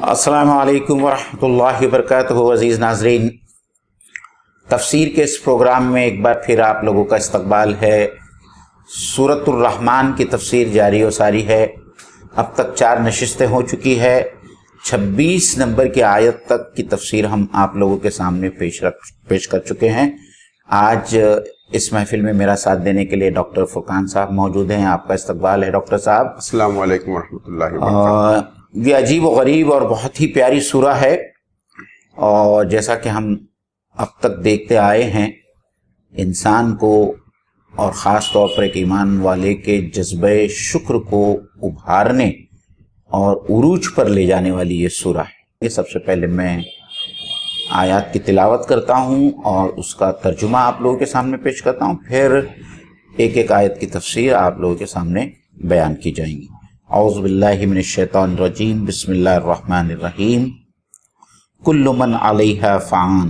السلام علیکم ورحمۃ اللہ وبرکاتہ۔ عزیز ناظرین، تفسیر کے اس پروگرام میں ایک بار پھر آپ لوگوں کا استقبال ہے۔ سورۃ الرحمن کی تفسیر جاری و ساری ہے۔ اب تک 4 نشستیں ہو چکی ہے۔ 26 نمبر کی آیت تک کی تفسیر ہم آپ لوگوں کے سامنے پیش کر چکے ہیں۔ آج اس محفل میں میرا ساتھ دینے کے لیے ڈاکٹر فرقان صاحب موجود ہیں۔ آپ کا استقبال ہے ڈاکٹر صاحب۔ السلام علیکم ورحمۃ اللہ وبرکاتہ۔ یہ عجیب و غریب اور بہت ہی پیاری سورہ ہے، اور جیسا کہ ہم اب تک دیکھتے آئے ہیں، انسان کو اور خاص طور پر ایک ایمان والے کے جذبہ شکر کو ابھارنے اور عروج پر لے جانے والی یہ سورہ ہے۔ یہ سب سے پہلے میں آیات کی تلاوت کرتا ہوں اور اس کا ترجمہ آپ لوگوں کے سامنے پیش کرتا ہوں، پھر ایک ایک آیت کی تفسیر آپ لوگوں کے سامنے بیان کی جائیں گی۔ اعوذ باللہ من الشیطان الرجیم، بسم اللہ الرحمن الرحیم۔ کل من علیہا فان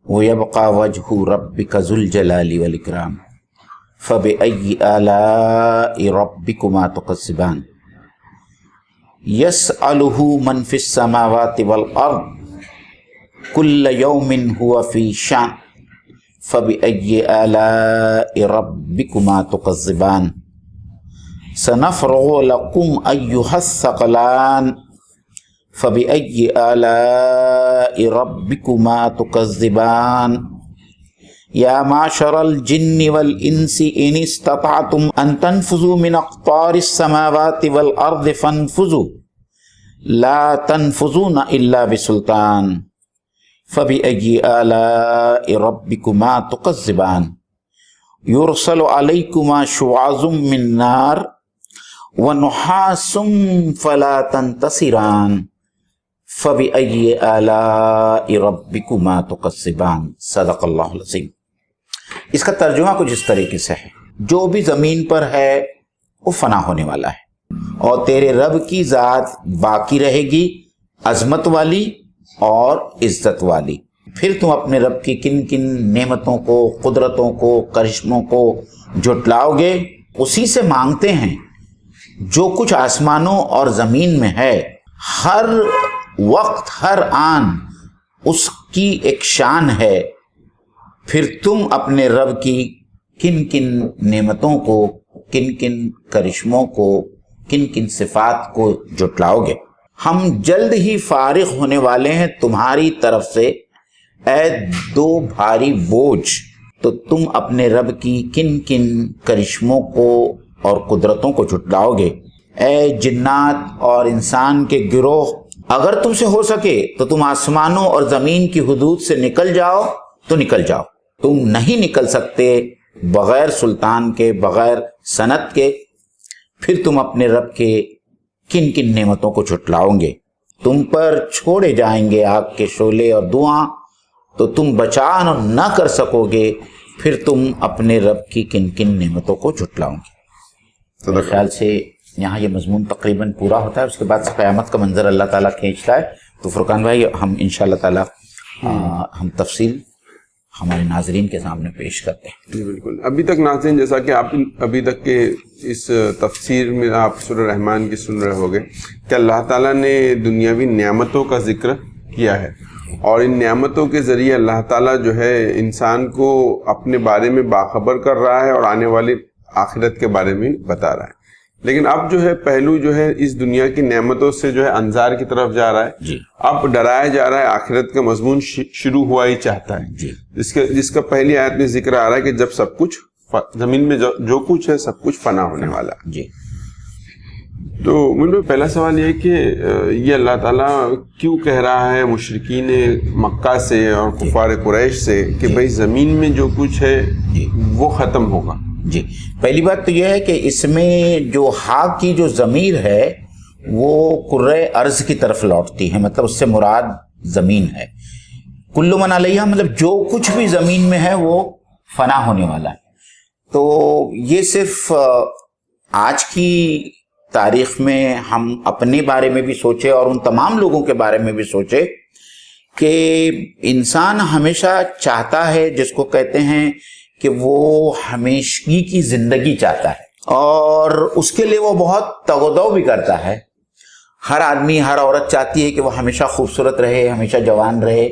ویبقى وجہ ربک ذو الجلال والاکرام فبأی آلاء ربکما تکذبان یسألہ من فی السماوات والارض کل یوم هو فی شأن فبأی آلاء ربکما تکذبان سنفرغ لکم ایہا الثقلان فبأی آلاء ربکما تکذبان یا معشر الجن والانس ان استطعتم ان تنفذوا من اقطار السماوات والارض فانفذوا لا تنفذون الا بسلطان فبأی آلاء ربکما تکذبان یرسل علیکما شواظ من نار ونحاس فلا تنتصران فبأی آلاء ربکما تکذبان۔ صدق اللہ العظیم۔ اس کا ترجمہ کچھ اس طریقے سے ہے، جو بھی زمین پر ہے وہ فنا ہونے والا ہے، اور تیرے رب کی ذات باقی رہے گی، عظمت والی اور عزت والی۔ پھر تم اپنے رب کی کن کن نعمتوں کو، قدرتوں کو، کرشموں کو جھٹلاؤ گے؟ اسی سے مانگتے ہیں جو کچھ آسمانوں اور زمین میں ہے، ہر وقت ہر آن اس کی ایک شان ہے۔ پھر تم اپنے رب کی کن کن نعمتوں کو، کن کن کرشموں کو، کن کن صفات کو جھٹلاؤ گے؟ ہم جلد ہی فارغ ہونے والے ہیں تمہاری طرف سے، اے دو بھاری بوجھ۔ تو تم اپنے رب کی کن کن کرشموں کو اور قدرتوں کو جھٹلاؤ گے؟ اے جنات اور انسان کے گروہ، اگر تم سے ہو سکے تو تم آسمانوں اور زمین کی حدود سے نکل جاؤ تو نکل جاؤ۔ تم نہیں نکل سکتے بغیر سلطان کے، بغیر سند کے۔ پھر تم اپنے رب کے کن کن نعمتوں کو جھٹلاؤ گے؟ تم پر چھوڑے جائیں گے آگ کے شعلے اور دھواں، تو تم بچا نہ کر سکو گے۔ پھر تم اپنے رب کی کن کن نعمتوں کو جھٹلاؤ گے۔ میرے خیال سے یہاں یہ مضمون تقریباً پورا ہوتا ہے، اس کے بعد سے قیامت کا منظر اللہ تعالیٰ کھینچتا ہے۔ تو فرقان بھائی، ہم انشاءاللہ تعالیٰ ہم تفصیل ہمارے ناظرین کے سامنے پیش کرتے ہیں۔ جی بالکل۔ ابھی تک ناظرین، جیسا کہ آپ ابھی تک کے اس تفسیر میں آپ سورہ رحمان کی سن رہے ہوگے کہ اللہ تعالیٰ نے دنیاوی نعمتوں کا ذکر کیا ہے، اور ان نعمتوں کے ذریعے اللہ تعالیٰ جو ہے انسان کو اپنے بارے میں باخبر کر رہا ہے اور آنے والی آخرت کے بارے میں بتا رہا ہے۔ لیکن اب جو ہے پہلو جو ہے اس دنیا کی نعمتوں سے جو ہے انذار کی طرف جا رہا ہے۔ اب ڈرایا جا رہا ہے، آخرت کا مضمون شروع ہوا ہی چاہتا ہے، جس کا پہلی آیت میں ذکر آ رہا ہے کہ جب سب کچھ زمین میں جو کچھ ہے سب کچھ فنا ہونے والا ہے۔ تو مجھے پہلا سوال یہ ہے کہ یہ اللہ تعالیٰ کیوں کہہ رہا ہے مشرکین مکہ سے اور کفار قریش سے کہ بھئی زمین میں جو کچھ ہے وہ ختم ہوگا؟ جی، پہلی بات تو یہ ہے کہ اس میں جو ہا کی جو ضمیر ہے وہ کرۂ ارض کی طرف لوٹتی ہے، مطلب اس سے مراد زمین ہے۔ کل من علیہا مطلب جو کچھ بھی زمین میں ہے وہ فنا ہونے والا ہے۔ تو یہ صرف آج کی تاریخ میں ہم اپنے بارے میں بھی سوچے اور ان تمام لوگوں کے بارے میں بھی سوچے کہ انسان ہمیشہ چاہتا ہے، جس کو کہتے ہیں کہ وہ ہمیشگی کی زندگی چاہتا ہے، اور اس کے لیے وہ بہت تگ و دو بھی کرتا ہے۔ ہر آدمی ہر عورت چاہتی ہے کہ وہ ہمیشہ خوبصورت رہے، ہمیشہ جوان رہے،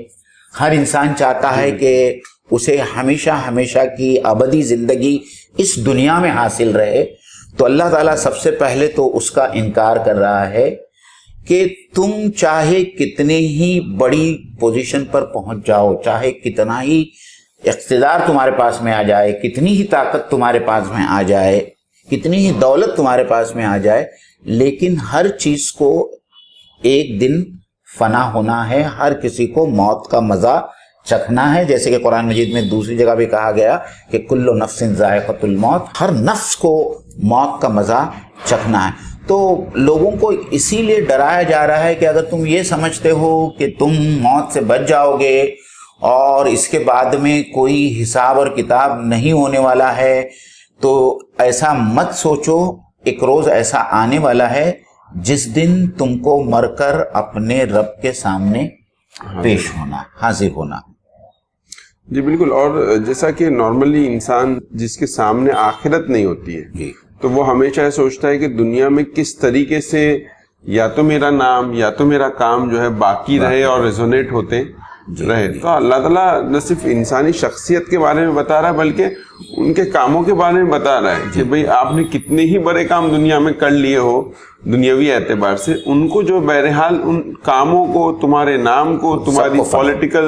ہر انسان چاہتا ہے کہ اسے ہمیشہ ہمیشہ کی ابدی زندگی اس دنیا میں حاصل رہے. تو اللہ تعالیٰ سب سے پہلے تو اس کا انکار کر رہا ہے کہ تم چاہے کتنے ہی بڑی پوزیشن پر پہنچ جاؤ، چاہے کتنا ہی اقتدار تمہارے پاس میں آ جائے، کتنی ہی طاقت تمہارے پاس میں آ جائے، کتنی ہی دولت تمہارے پاس میں آ جائے، لیکن ہر چیز کو ایک دن فنا ہونا ہے، ہر کسی کو موت کا مزہ چکھنا ہے. جیسے کہ قرآن مجید میں دوسری جگہ بھی کہا گیا کہ کل نفس ذائقۃ الموت، ہر نفس کو موت کا مزہ چکھنا ہے. تو لوگوں کو اسی لیے ڈرایا جا رہا ہے کہ اگر تم یہ سمجھتے ہو کہ تم موت سے بچ جاؤ گے اور اس کے بعد میں کوئی حساب اور کتاب نہیں ہونے والا ہے تو ایسا مت سوچو. ایک روز ایسا آنے والا ہے جس دن تم کو مر کر اپنے رب کے سامنے پیش ہونا، حاضر ہونا. جی بالکل. اور جیسا کہ نارملی انسان جس کے سامنے آخرت نہیں ہوتی ہے جی تو وہ ہمیشہ یہ سوچتا ہے کہ دنیا میں کس طریقے سے یا تو میرا نام یا تو میرا کام جو ہے باقی رہے اور ریزونیٹ ہوتے رہے. تو اللہ تعالیٰ نہ صرف انسانی شخصیت کے بارے میں بتا رہا ہے بلکہ ان کے کاموں کے بارے میں بتا رہا ہے کہ بھئی آپ نے کتنے ہی بڑے کام دنیا میں کر لیے ہو دنیاوی اعتبار سے، ان کو جو بہرحال ان کاموں کو، تمہارے نام کو، تمہاری پولیٹیکل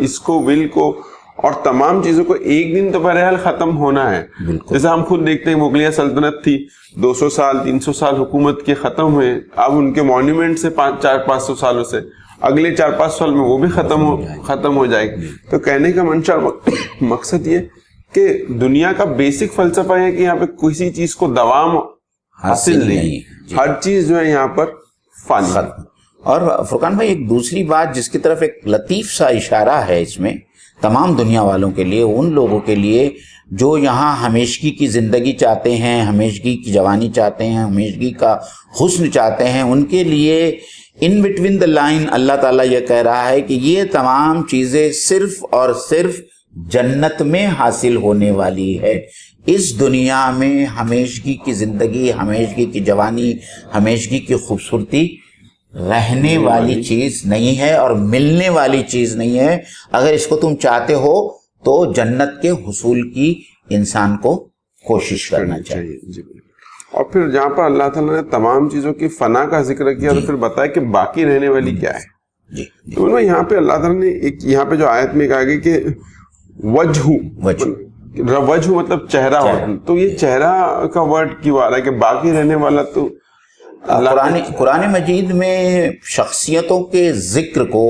اس کو، ول کو اور تمام چیزوں کو ایک دن تو بہرحال ختم ہونا ہے. جیسے ہم خود دیکھتے ہیں مغلیہ سلطنت تھی، 200 سال 300 سال حکومت کے ختم ہوئے، اب ان کے مونیومنٹ سے 400-500 سالوں سے اگلے 4-5 سال میں وہ بھی ختم ہو جائے گی. تو کہنے کا منشا مقصد یہ کہ دنیا کا بیسک فلسفہ ہے کہ یہاں پہ کسی چیز کو دوام حاصل نہیں، ہر چیز جو ہے یہاں پر فانی. اور فرقان بھائی ایک دوسری بات جس کی طرف ایک لطیف سا اشارہ ہے اس میں تمام دنیا والوں کے لیے، ان لوگوں کے لیے جو یہاں ہمیشگی کی زندگی چاہتے ہیں، ہمیشگی کی جوانی چاہتے ہیں، ہمیشگی کا حسن چاہتے ہیں، ان کے لیے ان بٹوین دا لائن اللہ تعالیٰ یہ کہہ رہا ہے کہ یہ تمام چیزیں صرف اور صرف جنت میں حاصل ہونے والی ہے. اس دنیا میں ہمیشگی کی زندگی، ہمیشگی کی جوانی، ہمیشگی کی خوبصورتی رہنے والی چیز نہیں ہے اور ملنے والی چیز نہیں ہے. اگر اس کو تم چاہتے ہو تو جنت کے حصول کی انسان کو کوشش کرنا چاہیے. جی. اور پھر جہاں پر اللہ تعالیٰ نے تمام چیزوں کی فنا کا ذکر کیا تو پھر بتایا کہ باقی رہنے والی کیا ہے. تو یہاں پہ اللہ تعالیٰ نے ایک یہاں پہ جو آیت میں کہا گیا کہ وجہ مطلب چہرہ ہوتا، تو یہ چہرہ کا ورڈ کیوں آ رہا ہے کہ باقی رہنے والا؟ تو قرآن مجید میں شخصیتوں کے ذکر کو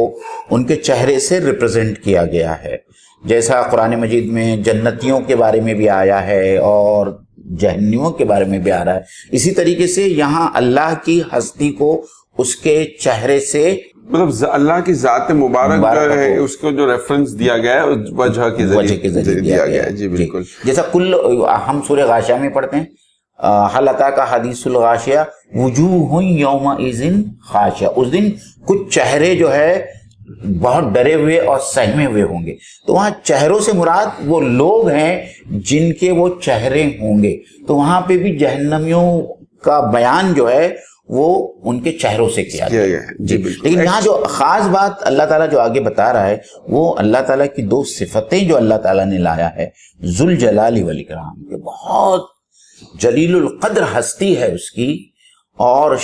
ان کے چہرے سے ریپرزینٹ کیا گیا ہے. جیسا قرآن مجید میں جنتیوں کے بارے میں بھی آیا ہے اور جہنمیوں کے بارے میں بھی آ رہا ہے، اسی طریقے سے یہاں اللہ کی ہستی کو اس کے چہرے سے مطلب اللہ کی ذات مبارک جو ہے اس کو جو ریفرنس دیا گیا ہے وجہ کے ذریعے دیا گیا ہے. جی بالکل. جیسا ہم سورہ غاشیہ میں پڑھتے ہیں حل اتاک حدیث الغاشیہ وجوہ یومئذ خاشعہ، اس دن کچھ چہرے جو ہے بہت ڈرے ہوئے اور سہمے ہوئے ہوں گے. تو وہاں چہروں سے مراد وہ لوگ ہیں جن کے وہ چہرے ہوں گے. تو وہاں پہ بھی جہنمیوں کا بیان جو ہے وہ ان کے چہروں سے کیا گیا ہے. جی لیکن یہاں جو خاص بات اللہ تعالیٰ جو آگے بتا رہا ہے وہ اللہ تعالیٰ کی 2 صفتیں جو اللہ تعالیٰ نے لایا ہے، ذوالجلال والاکرام، کہ بہت جلیل القدر ہستی ہے اس کی اور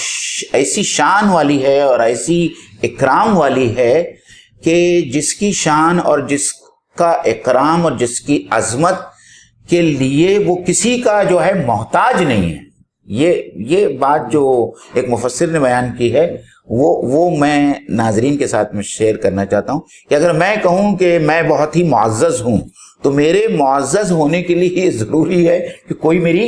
ایسی شان والی ہے اور ایسی اکرام والی ہے کہ جس کی شان اور جس کا اکرام اور جس کی عظمت کے لیے وہ کسی کا جو ہے محتاج نہیں ہے. یہ بات جو ایک مفسر نے بیان کی ہے وہ میں ناظرین کے ساتھ میں شیئر کرنا چاہتا ہوں کہ اگر میں کہوں کہ میں بہت ہی معزز ہوں تو میرے معزز ہونے کے لیے یہ ضروری ہے کہ کوئی میری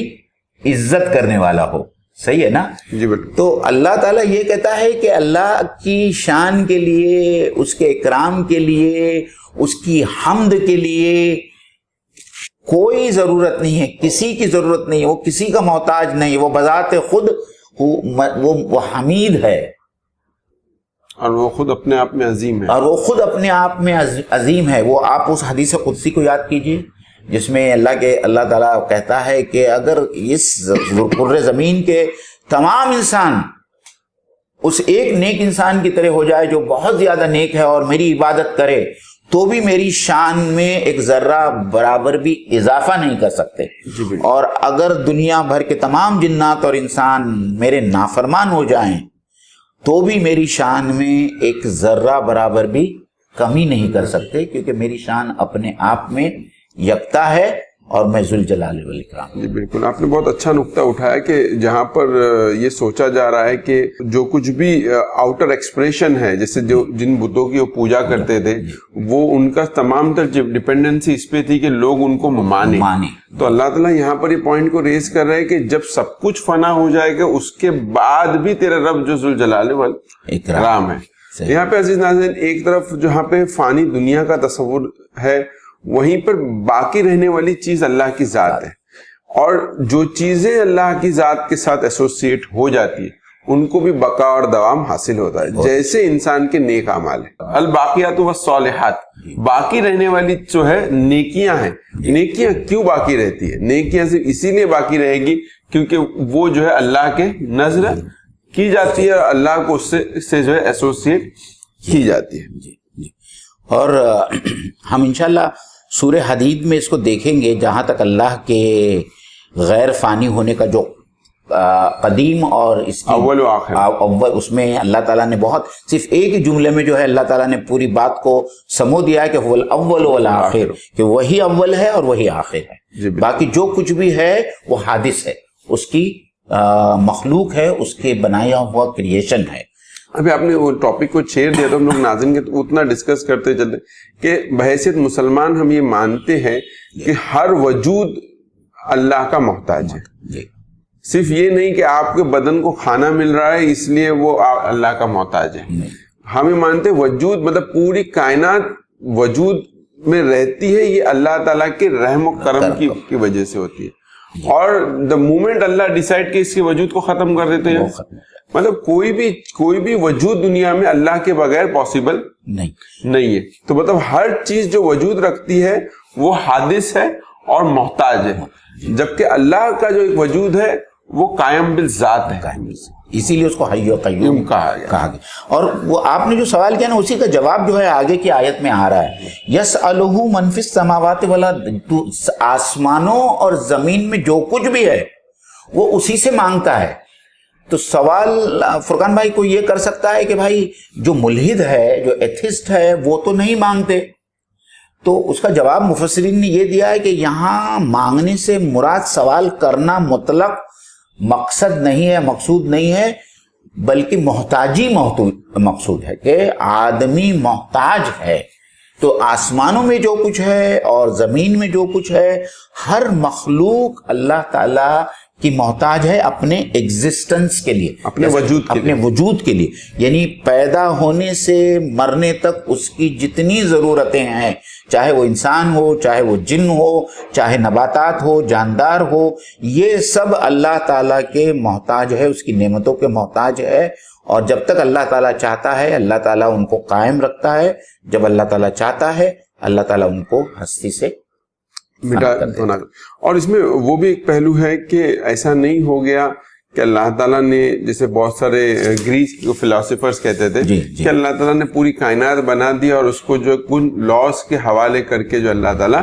عزت کرنے والا ہو. صحیح ہے نا؟ جی بالکل. تو اللہ تعالیٰ یہ کہتا ہے کہ اللہ کی شان کے لیے، اس کے اکرام کے لیے، اس کی حمد کے لیے کوئی ضرورت نہیں ہے، کسی کی ضرورت نہیں ہے، وہ کسی کا محتاج نہیں، وہ بذات خود وہ حمید ہے اور وہ خود اپنے آپ میں عظیم ہے، اور وہ خود اپنے آپ میں عظیم ہے. وہ آپ اس حدیث قدسی کو یاد کیجئے جس میں اللہ تعالیٰ کہتا ہے کہ اگر اس کرۂ زمین کے تمام انسان اس ایک نیک انسان کی طرح ہو جائے جو بہت زیادہ نیک ہے اور میری عبادت کرے تو بھی میری شان میں ایک ذرہ برابر بھی اضافہ نہیں کر سکتے، اور اگر دنیا بھر کے تمام جنات اور انسان میرے نافرمان ہو جائیں تو بھی میری شان میں ایک ذرہ برابر بھی کمی نہیں کر سکتے، کیونکہ میری شان اپنے آپ میں یکتا ہے اور میں ذوالجلال والاکرام۔ جی بالکل، آپ نے بہت اچھا نقطہ اٹھایا کہ جہاں پر یہ سوچا جا رہا ہے کہ جو کچھ بھی آؤٹر ایکسپریشن ہے، جیسے جو جن بتوں کی وہ پوجا کرتے تھے، وہ ان کا تمام تر ڈپینڈنسی اس پہ تھی کہ لوگ ان کو مانے۔ تو اللہ تعالیٰ یہاں پر یہ پوائنٹ کو ریز کر رہے ہیں کہ جب سب کچھ فنا ہو جائے گا اس کے بعد بھی تیرا رب جو ذوالجلال والاکرام ہے۔ یہاں پہ عزیز ناظرین، ایک طرف جہاں پہ فانی دنیا کا تصور ہے، وہیں پر باقی رہنے والی چیز اللہ کی ذات ہے، اور جو چیزیں اللہ کی ذات کے ساتھ ایسوسیٹ ہو جاتی ہے ان کو بھی بقا اور دوام حاصل ہوتا ہے، جیسے انسان کے نیک اعمال ہیں۔ الباقیات والصالحات، باقی رہنے والی جو ہے نیکیاں ہیں۔ نیکیاں کیوں باقی رہتی ہے؟ نیکیاں صرف اسی لیے باقی رہے گی کیونکہ وہ جو ہے اللہ کے نظر کی جاتی ہے اور اللہ کو اس سے جو ہے ایسوسیٹ کی جاتی ہے۔ اور ہم انشاءاللہ سورہ حدید میں اس کو دیکھیں گے، جہاں تک اللہ کے غیر فانی ہونے کا جو قدیم اور اس کی اول و آخر، اول، اس میں اللہ تعالیٰ نے بہت صرف ایک ہی جملے میں جو ہے اللہ تعالیٰ نے پوری بات کو سمو دیا ہے کہ هو الاول والآخر، کہ وہی اول ہے اور وہی آخر ہے۔ باقی جو کچھ بھی ہے وہ حادث ہے، اس کی مخلوق ہے، اس کے بنایا ہوا کریشن ہے۔ ابھی آپ نے وہ ٹاپک کو چھیڑ دیا تو ہم لوگ ناظرین کے اتنا ڈسکس کرتے چلتے کہ بحیثیت مسلمان ہم یہ مانتے ہیں کہ ہر وجود اللہ کا محتاج ہے۔ صرف یہ نہیں کہ آپ کے بدن کو کھانا مل رہا ہے اس لیے وہ اللہ کا محتاج ہے۔ ہم یہ مانتے وجود مطلب پوری کائنات وجود میں رہتی ہے، یہ اللہ تعالیٰ کے رحم و کرم کی وجہ سے ہوتی ہے، اور دا مومنٹ اللہ ڈیسائیڈ کہ اس کے وجود کو ختم کر دیتے ہیں، مطلب کوئی بھی وجود دنیا میں اللہ کے بغیر پاسبل نہیں ہے۔ تو مطلب ہر چیز جو وجود رکھتی ہے وہ حادث ہے اور محتاج ہے، جبکہ اللہ کا جو ایک وجود ہے وہ قائم بالذات ہے، اسی لیے اس کو حی و قیوم کہا گیا۔ اور وہ آپ نے جو سوال کیا نا، اسی کا جواب جو ہے آگے کی آیت میں آ رہا ہے، یسألہ من فی السماوات والارض، آسمانوں اور زمین میں جو کچھ بھی ہے وہ اسی سے مانگتا ہے۔ تو سوال فرقان بھائی کو یہ کر سکتا ہے کہ بھائی جو ملحد ہے، جو ایتھسٹ ہے، وہ تو نہیں مانگتے، تو اس کا جواب مفسرین نے یہ دیا ہے کہ یہاں مانگنے سے مراد سوال کرنا مطلق مقصد نہیں ہے، مقصود نہیں ہے، بلکہ محتاجی مقصود ہے کہ آدمی محتاج ہے۔ تو آسمانوں میں جو کچھ ہے اور زمین میں جو کچھ ہے، ہر مخلوق اللہ تعالیٰ کی محتاج ہے اپنے ایگزسٹنس کے لیے، اپنے وجود کے لیے، یعنی پیدا ہونے سے مرنے تک اس کی جتنی ضرورتیں ہیں، چاہے وہ انسان ہو، چاہے وہ جن ہو، چاہے نباتات ہو، جاندار ہو، یہ سب اللہ تعالیٰ کے محتاج ہے، اس کی نعمتوں کے محتاج ہے۔ اور جب تک اللہ تعالیٰ چاہتا ہے اللہ تعالیٰ ان کو قائم رکھتا ہے، جب اللہ تعالیٰ چاہتا ہے اللہ تعالیٰ ان کو ہستی سے اور اس میں وہ بھی ایک پہلو ہے کہ ایسا نہیں ہو گیا کہ اللہ تعالیٰ نے، جیسے بہت سارے گریس کے فلاسفرز کہتے تھے کہ اللہ تعالیٰ نے پوری کائنات بنا دی اور اس کو جو کن لاس کے حوالے کر کے جو اللہ تعالیٰ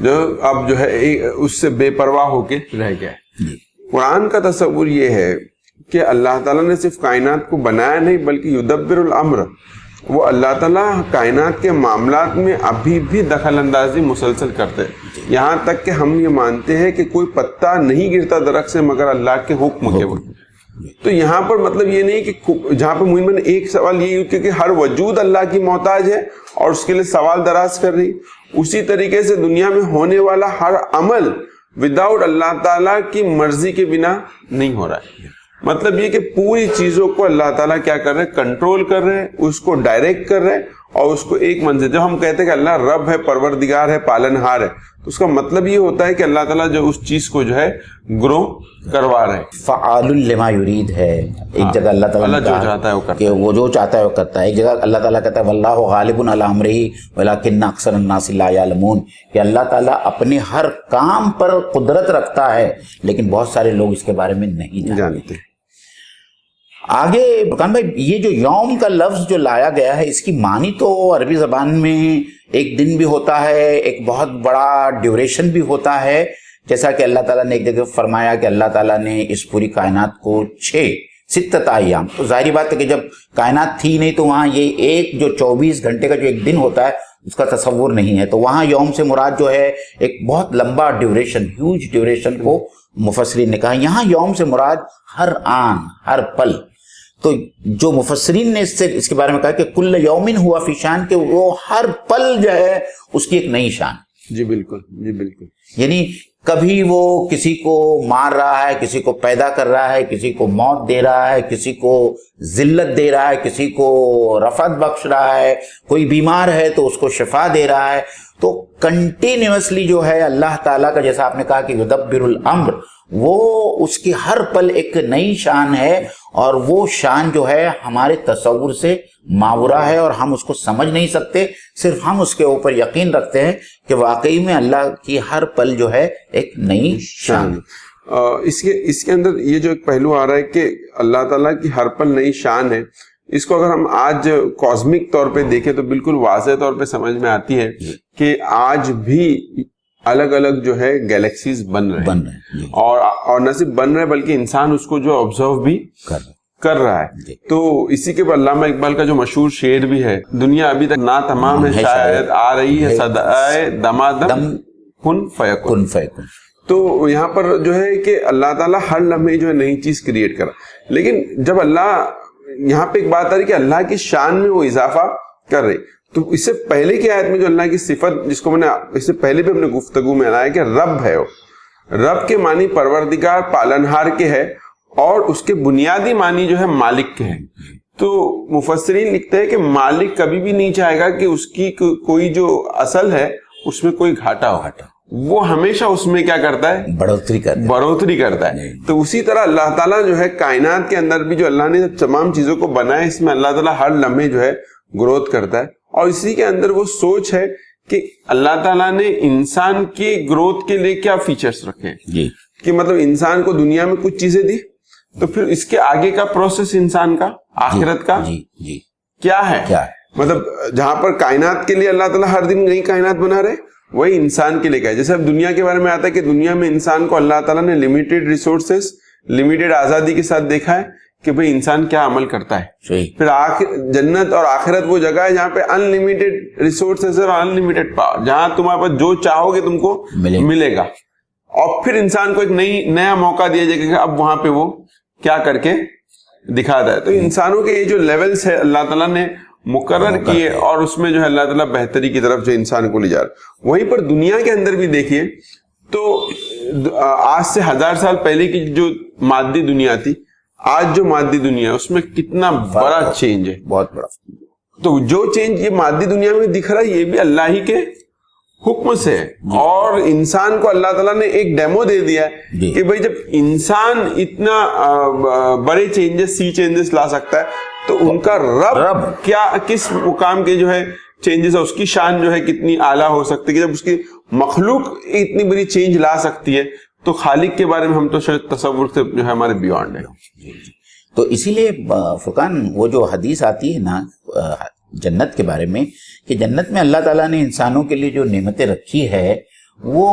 جو اب جو ہے اس سے بے پرواہ ہو کے رہ گیا ہے۔ قرآن کا تصور یہ ہے کہ اللہ تعالیٰ نے صرف کائنات کو بنایا نہیں بلکہ یدبر الامر، وہ اللہ تعالیٰ کائنات کے معاملات میں ابھی بھی دخل اندازی مسلسل کرتے ہیں، یہاں تک کہ ہم یہ مانتے ہیں کہ کوئی پتا نہیں گرتا درخت سے مگر اللہ کے حکم کے وقت۔ تو یہاں پر مطلب یہ نہیں کہ جہاں پہ میں نے ایک سوال یہ کہ ہر وجود اللہ کی محتاج ہے اور اس کے لیے سوال دراز کر رہی، اسی طریقے سے دنیا میں ہونے والا ہر عمل وداؤٹ اللہ تعالیٰ کی مرضی کے بنا نہیں ہو رہا ہے۔ مطلب یہ کہ پوری چیزوں کو اللہ تعالیٰ کیا کر رہے ہیں، کنٹرول کر رہے ہیں، اس کو ڈائریکٹ کر رہے ہیں اور اس کو ایک منزل، جب ہم کہتے ہیں کہ اللہ رب ہے، پروردگار ہے، پالنہار ہے، تو اس کا مطلب یہ ہوتا ہے کہ اللہ تعالیٰ جو اس چیز کو جو ہے گرو کروا رہے ہیں۔ فعال لما یرید ہے، ایک جگہ اللہ تعالیٰ جو چاہتا ہے وہ کرتا ہے، کہ وہ جو چاہتا ہے وہ کرتا ہے، ایک جگہ اللہ تعالیٰ کہتا ہے واللہ غالب علی امرہ ولکن اکثر الناس لا یعلمون، کہ اللہ تعالیٰ اپنے ہر کام پر قدرت رکھتا ہے لیکن بہت سارے لوگ اس کے بارے میں نہیں جانتے۔ آگے فرقان بھائی یہ جو یوم کا لفظ جو لایا گیا ہے اس کی معنی تو عربی زبان میں ایک دن بھی ہوتا ہے، ایک بہت بڑا ڈیوریشن بھی ہوتا ہے، جیسا کہ اللہ تعالیٰ نے ایک جگہ فرمایا کہ اللہ تعالیٰ نے اس پوری کائنات کو 6 ایام، تو ظاہری بات ہے کہ جب کائنات تھی نہیں تو وہاں یہ ایک جو 24 گھنٹے کا جو ایک دن ہوتا ہے اس کا تصور نہیں ہے، تو وہاں یوم سے مراد جو ہے ایک بہت لمبا ڈیوریشن، ہیوج ڈیوریشن کو مفسرین نے کہا۔ یہاں یوم سے مراد ہر آن، ہر پل، تو جو مفسرین نے اس کے بارے میں کہا کہ کل یومن ہوا فی شان، کہ وہ ہر پل جو ہے اس کی ایک نئی شان۔ جی بالکل، جی بالکل، یعنی کبھی وہ کسی کو مار رہا ہے، کسی کو پیدا کر رہا ہے، کسی کو موت دے رہا ہے، کسی کو ذلت دے رہا ہے، کسی کو رفعت بخش رہا ہے، کوئی بیمار ہے تو اس کو شفا دے رہا ہے، تو کنٹینیوسلی جو ہے اللہ تعالیٰ کا، جیسا آپ نے کہا کہ یدبر الامر، وہ اس کی ہر پل ایک نئی شان ہے، اور وہ شان جو ہے ہمارے تصور سے ماورا ہے اور ہم اس کو سمجھ نہیں سکتے، صرف ہم اس کے اوپر یقین رکھتے ہیں کہ واقعی میں اللہ کی ہر پل جو ہے ایک نئی شان۔ اس کے اندر یہ جو ایک پہلو آ رہا ہے کہ اللہ تعالیٰ کی ہر پل نئی شان ہے، اس کو اگر ہم آج کاسمک طور پہ دیکھیں تو بالکل واضح طور پہ سمجھ میں آتی ہے کہ آج بھی الگ الگ جو ہے گیلیکسیز بن رہے ہیں، اور نہ صرف بن رہے بلکہ انسان اس کو جو آبزرو بھی کر رہا ہے۔ تو اسی کے بعد علامہ اقبال کا جو مشہور شعر بھی ہے، دنیا ابھی تک نا تمام ہے شاید آ رہی ہے صدائے دمادم کن فیکن۔ تو یہاں پر جو ہے کہ اللہ تعالیٰ ہر لمحے جو ہے نئی چیز کریٹ کرا، لیکن جب اللہ یہاں پہ ایک بات آ رہی کہ اللہ کی شان میں وہ اضافہ کر رہی، تو اس سے پہلے کی آیت میں جو اللہ کی صفت جس کو میں نے اس سے پہلے بھی اپنے گفتگو میں لایا کہ رب ہے، رب کے معنی پروردگار پالنہار کے ہے، اور اس کے بنیادی معنی جو ہے مالک کے ہیں۔ تو مفسرین لکھتے ہیں کہ مالک کبھی بھی نہیں چاہے گا کہ اس کی کوئی جو اصل ہے اس میں کوئی گھاٹا ہو، وہ ہمیشہ اس میں کیا کرتا ہے؟ بڑھوتری کرتا ہے۔ تو اسی طرح اللہ تعالیٰ جو ہے کائنات کے اندر بھی جو اللہ نے تمام چیزوں کو بنایا، اس میں اللہ تعالیٰ ہر لمحے جو ہے گروتھ کرتا ہے، اور اسی کے اندر وہ سوچ ہے کہ اللہ تعالیٰ نے انسان کی گروتھ کے لیے کیا فیچرز رکھے ہیں، کہ مطلب انسان کو دنیا میں کچھ چیزیں دی، تو پھر اس کے آگے کا پروسیس انسان کا آخرت کا کیا ہے، مطلب جہاں پر کائنات کے لیے اللہ تعالیٰ ہر دن نئی کائنات بنا رہے، وہی انسان کے لیے کیا ہے۔ جیسے اب دنیا کے بارے میں آتا ہے کہ دنیا میں انسان کو اللہ تعالیٰ نے لمیٹڈ ریسورسز، لمیٹڈ آزادی کے ساتھ دیکھا ہے کہ بھئی انسان کیا عمل کرتا ہے۔ پھر جنت اور آخرت وہ جگہ ہے جہاں پہ ان لمیٹڈ ریسورسز اور ان لمیٹڈ پاور، جہاں تمہارے پاس جو چاہو گے تم کو ملے گا، اور پھر انسان کو ایک نیا موقع دیا جائے گا، اب وہاں پہ وہ کیا کر کے دکھاتا ہے۔ تو انسانوں کے یہ جو لیولز ہے اللہ تعالیٰ نے مقرر کیے، اور اس میں جو ہے اللہ تعالیٰ بہتری کی طرف جو انسان کو لے جا رہا۔ وہیں پر دنیا کے اندر بھی دیکھیے تو آج سے 1000 سال پہلے کی جو مادی دنیا تھی، آج جو مادی دنیا ہے اس میں کتنا بڑا چینج ہے، بہت بڑا۔ تو جو چینج یہ مادی دنیا میں دکھ رہا ہے یہ بھی اللہ ہی کے حکم سے، اور انسان کو اللہ تعالیٰ نے ایک ڈیمو دے دیا ہے کہ بھئی جب انسان اتنا بڑے چینجز، سی چینجز لا سکتا ہے، تو ان کا رب کیا کس مقام کے جو ہے چینجز ہے، اس کی شان جو ہے کتنی اعلیٰ ہو سکتی ہے کہ جب اس کی مخلوق اتنی بڑی چینج لا سکتی ہے، تو خالق کے بارے میں ہم تو شاید تصور سے جو ہے ہمارے بیونڈ ہے۔ تو اسی لیے فرقان وہ جو حدیث آتی ہے نا جنت کے بارے میں، کہ جنت میں اللہ تعالیٰ نے انسانوں کے لیے جو نعمتیں رکھی ہے وہ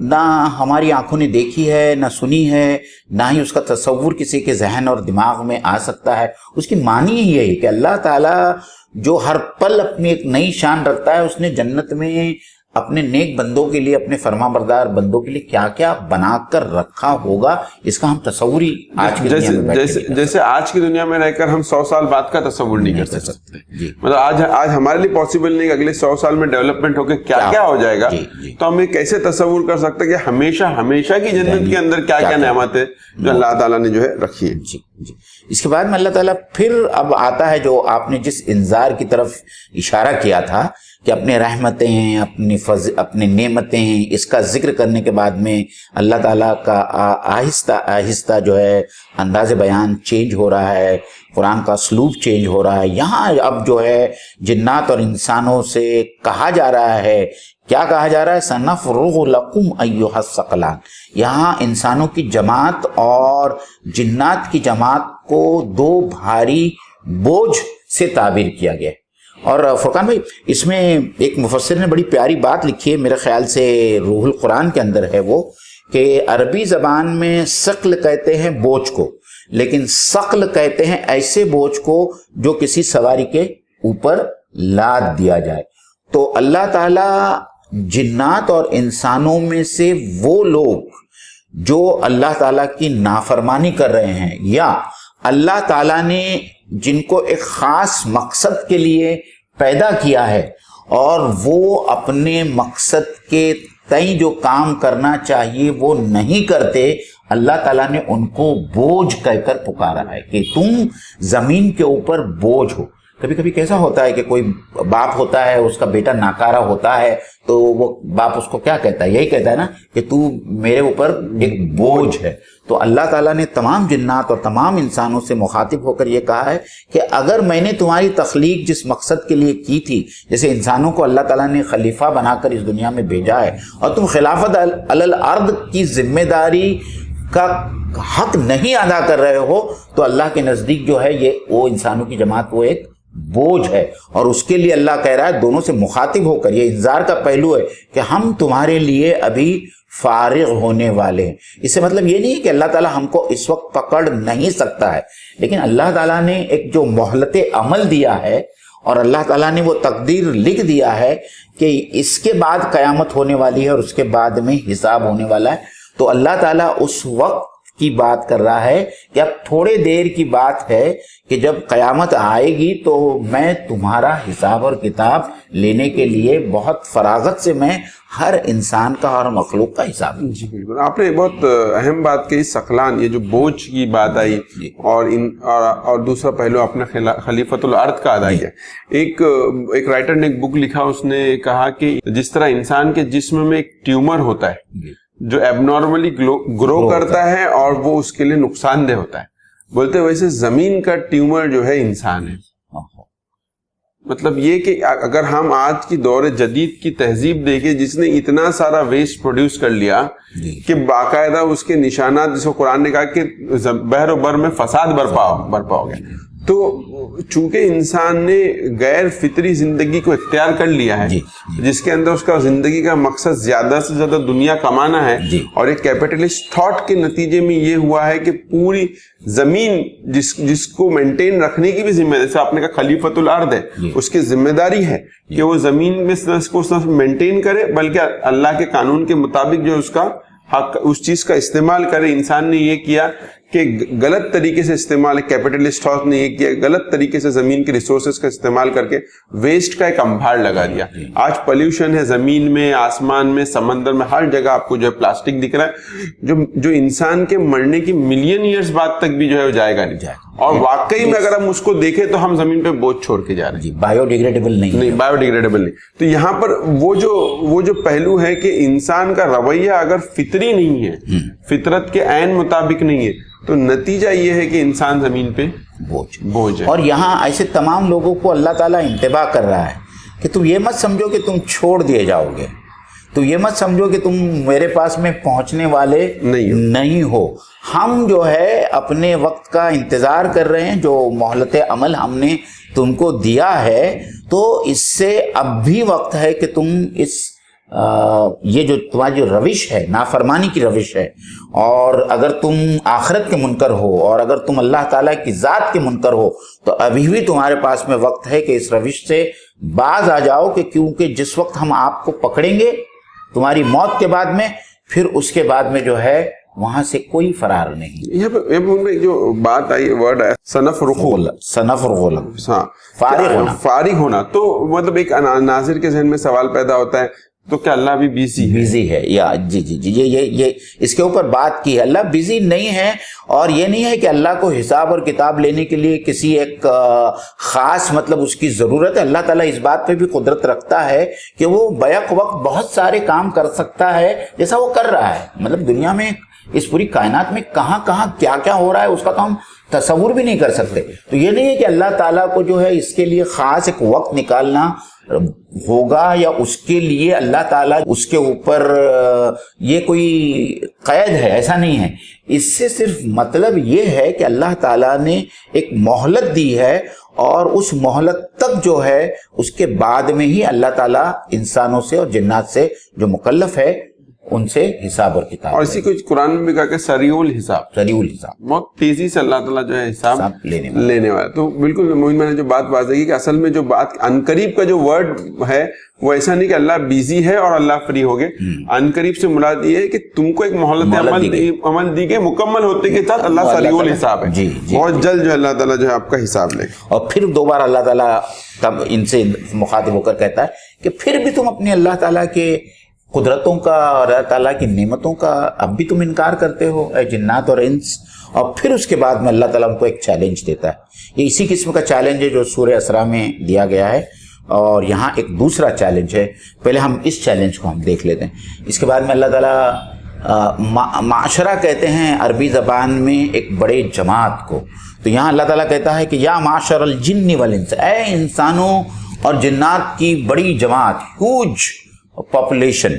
نہ ہماری آنکھوں نے دیکھی ہے، نہ سنی ہے، نہ ہی اس کا تصور کسی کے ذہن اور دماغ میں آ سکتا ہے۔ اس کی معنی ہی ہے کہ اللہ تعالیٰ جو ہر پل اپنی ایک نئی شان رکھتا ہے، اس نے جنت میں اپنے نیک بندوں کے لیے، اپنے فرما بردار بندوں کے لیے کیا کیا بنا کر رکھا ہوگا، اس کا ہم تصور ہی آج کی دنیا میں جیسے آج کی دنیا میں رہ کر ہم 100 سال بعد کا تصور نہیں کر سکتے، مطلب آج ہمارے لیے پاسبل نہیں کہ اگلے 100 سال میں ڈیولپمنٹ ہو کے کیا کیا ہو جائے گا، تو ہم یہ کیسے تصور کر سکتے کہ ہمیشہ کی جنت کے اندر کیا کیا نعمتیں جو اللہ تعالیٰ نے جو ہے رکھی ہے۔ اس کے بعد میں اللہ تعالیٰ پھر اب آتا ہے جو آپ نے جس انذار کی طرف اشارہ کیا تھا کہ اپنے رحمتیں، اپنے نعمتیں، اس کا ذکر کرنے کے بعد میں اللہ تعالیٰ کا آہستہ آہستہ جو ہے انداز بیان چینج ہو رہا ہے، قرآن کا اسلوب چینج ہو رہا ہے۔ یہاں اب جو ہے جنات اور انسانوں سے کہا جا رہا ہے کیا کہا جا رہا ہے؟ سنفرغ لکم ایھا الثقلان. یہاں انسانوں کی جماعت اور جنات کی جماعت کو دو بھاری بوجھ سے تعبیر کیا گیا ہے. اور فرقان بھائی اس میں ایک مفسر نے بڑی پیاری بات لکھی ہے، میرے خیال سے روح القرآن کے اندر ہے وہ، کہ عربی زبان میں ثقل کہتے ہیں بوجھ کو، لیکن ثقل کہتے ہیں ایسے بوجھ کو جو کسی سواری کے اوپر لاد دیا جائے. تو اللہ تعالی جنات اور انسانوں میں سے وہ لوگ جو اللہ تعالیٰ کی نافرمانی کر رہے ہیں، یا اللہ تعالیٰ نے جن کو ایک خاص مقصد کے لیے پیدا کیا ہے اور وہ اپنے مقصد کے تئیں جو کام کرنا چاہیے وہ نہیں کرتے، اللہ تعالیٰ نے ان کو بوجھ کہہ کر پکارا ہے کہ تم زمین کے اوپر بوجھ ہو. کبھی کبھی کیسا ہوتا ہے کہ کوئی باپ ہوتا ہے، اس کا بیٹا ناکارہ ہوتا ہے، تو وہ باپ اس کو کیا کہتا ہے؟ یہی کہتا ہے نا کہ تو میرے اوپر ایک بوجھ ہے. تو اللہ تعالیٰ نے تمام جنات اور تمام انسانوں سے مخاطب ہو کر یہ کہا ہے کہ اگر میں نے تمہاری تخلیق جس مقصد کے لیے کی تھی، جیسے انسانوں کو اللہ تعالیٰ نے خلیفہ بنا کر اس دنیا میں بھیجا ہے، اور تم خلافت علی الارض کی ذمہ داری کا حق نہیں ادا کر رہے ہو، تو اللہ کے نزدیک جو ہے یہ وہ انسانوں کی جماعت وہ ایک بوجھ ہے. اور اس کے لیے اللہ کہہ رہا ہے دونوں سے مخاطب ہو کر، یہ انذار کا پہلو ہے کہ ہم تمہارے لیے ابھی فارغ ہونے والے ہیں. اس سے مطلب یہ نہیں ہے کہ اللہ تعالیٰ ہم کو اس وقت پکڑ نہیں سکتا ہے، لیکن اللہ تعالیٰ نے ایک جو مہلت عمل دیا ہے اور اللہ تعالیٰ نے وہ تقدیر لکھ دیا ہے کہ اس کے بعد قیامت ہونے والی ہے اور اس کے بعد میں حساب ہونے والا ہے. تو اللہ تعالیٰ اس وقت کی بات کر رہا ہے کہ اب تھوڑے دیر کی بات ہے کہ جب قیامت آئے گی تو میں تمہارا حساب اور کتاب لینے کے لیے بہت فراغت سے میں ہر انسان کا اور مخلوق کا حساب. جی بالکل، آپ نے بہت اہم بات کہی، ثقلان، یہ جو بوجھ کی بات آئی، اور دوسرا پہلو اپنا خلیفۃ الارض کا ادا کیا. ایک رائٹر نے ایک بک لکھا، اس نے کہا کہ جس طرح انسان کے جسم میں ایک ٹیومر ہوتا ہے جو ایب نارملی گرو کرتا ہے اور وہ اس کے لیے نقصان دہ ہوتا ہے، بولتے ویسے زمین کا ٹیومر جو ہے انسان ہے. مطلب یہ کہ اگر ہم آج کی دور جدید کی تہذیب دیکھیں جس نے اتنا سارا ویسٹ پروڈیوس کر لیا کہ باقاعدہ اس کے نشانات، جس کو قرآن نے کہا کہ بحر و بر میں فساد برپا ہو گیا، تو چونکہ انسان نے غیر فطری زندگی کو اختیار کر لیا ہے، جس کے اندر اس کا زندگی کا مقصد زیادہ سے زیادہ دنیا کمانا ہے، اور ایک کیپٹلسٹ تھاٹ کے نتیجے میں یہ ہوا ہے کہ پوری زمین جس کو مینٹین رکھنے کی بھی ذمہ داری، جیسے آپ نے کہا خلیفۃ الارض ہے، اس کی ذمہ داری ہے کہ وہ زمین میں اس کو مینٹین کرے، بلکہ اللہ کے قانون کے مطابق جو اس کا حق، اس چیز کا استعمال کرے. انسان نے یہ کیا کہ غلط طریقے سے استعمال، کیپٹلسٹ ہاؤس نے یہ کیا غلط طریقے سے زمین کے ریسورسز کا استعمال کر کے ویسٹ کا ایک انبار لگا دیا. آج پولیوشن ہے زمین میں، آسمان میں، سمندر میں، ہر جگہ آپ کو جو ہے پلاسٹک دکھ رہا ہے، جو انسان کے مرنے کی ملین ایئرز بعد تک بھی جو ہے وہ جائے گا نہیں. اور واقعی میں اگر ہم اس کو دیکھیں تو ہم زمین پہ بوجھ چھوڑ کے جا رہے ہیں. بایو ڈیگریڈیبل نہیں. تو یہاں پر وہ جو پہلو ہے کہ انسان کا رویہ اگر فطری نہیں ہے، فطرت کے عین مطابق نہیں ہے، تو نتیجہ یہ ہے کہ انسان زمین پہ بوجھ ہے. اور یہاں ایسے تمام لوگوں کو اللہ تعالیٰ انتباہ کر رہا ہے کہ تم یہ مت سمجھو کہ تم چھوڑ دیے جاؤ گے، تو یہ مت سمجھو کہ تم میرے پاس میں پہنچنے والے نہیں ہو. ہم جو ہے اپنے وقت کا انتظار کر رہے ہیں، جو مہلت عمل ہم نے تم کو دیا ہے، تو اس سے اب بھی وقت ہے کہ تم یہ جو تمہاری جو روش ہے، نافرمانی کی روش ہے، اور اگر تم آخرت کے منکر ہو اور اگر تم اللہ تعالیٰ کی ذات کے منکر ہو، تو ابھی بھی تمہارے پاس میں وقت ہے کہ اس روش سے باز آ جاؤ. کہ کیونکہ جس وقت ہم آپ کو پکڑیں گے تمہاری موت کے بعد میں، پھر اس کے بعد میں جو ہے وہاں سے کوئی فرار نہیں. یہاں پہ جو بات آئی، ورڈ ہے سنفرغ، فارغ ہونا. تو مطلب ایک ناظر کے ذہن میں سوال پیدا ہوتا ہے، تو کیا اللہ بھی بیزی ہے؟ یا جی یہ اس کے اوپر بات کی ہے. اللہ بیزی نہیں ہے، اور یہ نہیں ہے کہ اللہ کو حساب اور کتاب لینے کے لیے کسی ایک خاص مطلب اس کی ضرورت ہے. اللہ تعالیٰ اس بات پہ بھی قدرت رکھتا ہے کہ وہ بیک وقت بہت سارے کام کر سکتا ہے جیسا وہ کر رہا ہے. مطلب دنیا میں، اس پوری کائنات میں کہاں کیا ہو رہا ہے اس کا تو ہم تصور بھی نہیں کر سکتے. تو یہ نہیں ہے کہ اللہ تعالیٰ کو جو ہے اس کے لیے خاص ایک وقت نکالنا ہوگا یا اس کے لیے اللہ تعالیٰ اس کے اوپر یہ کوئی قید ہے، ایسا نہیں ہے. اس سے صرف مطلب یہ ہے کہ اللہ تعالیٰ نے ایک مہلت دی ہے، اور اس مہلت تک جو ہے اس کے بعد میں ہی اللہ تعالیٰ انسانوں سے اور جنات سے جو مکلف ہے ان سے حساب اور کتاب. اور اسی کو قرآن میں بھی کہا کہ سریع الحساب، بہت تیزی سے اللہ تعالیٰ جو ہے حساب لینے والا. تو بالکل مومن میں نے جو بات واضح کی کہ اصل میں جو بات عنقریب کا جو ورڈ ہے وہ ایسا نہیں کہ اللہ بیزی ہے اور اللہ فری ہو گئے. عنقریب سے مراد یہ ہے کہ تم کو ایک مہلت عمل دی گئی، مکمل ہوتے کے ساتھ اللہ سریع الحساب ہے، بہت جلد جو اللہ تعالیٰ جو ہے آپ کا حساب لے. اور پھر دوبارہ اللہ تعالیٰ تب ان سے مخاطب ہو کر کہتا ہے کہ پھر بھی تم اپنے اللہ تعالیٰ کے قدرتوں کا اور اللہ تعالیٰ کی نعمتوں کا اب بھی تم انکار کرتے ہو اے جنات اور انس. اور پھر اس کے بعد میں اللہ تعالیٰ ان کو ایک چیلنج دیتا ہے. یہ اسی قسم کا چیلنج ہے جو سورہ اسراء میں دیا گیا ہے، اور یہاں ایک دوسرا چیلنج ہے. پہلے ہم اس چیلنج کو ہم دیکھ لیتے ہیں. اس کے بعد میں اللہ تعالیٰ معاشرہ کہتے ہیں عربی زبان میں ایک بڑے جماعت کو. تو یہاں اللہ تعالیٰ کہتا ہے کہ یا معاشر الجن والانس، اے انسانوں اور جنات کی بڑی جماعت، ہیوج پاپولیشن،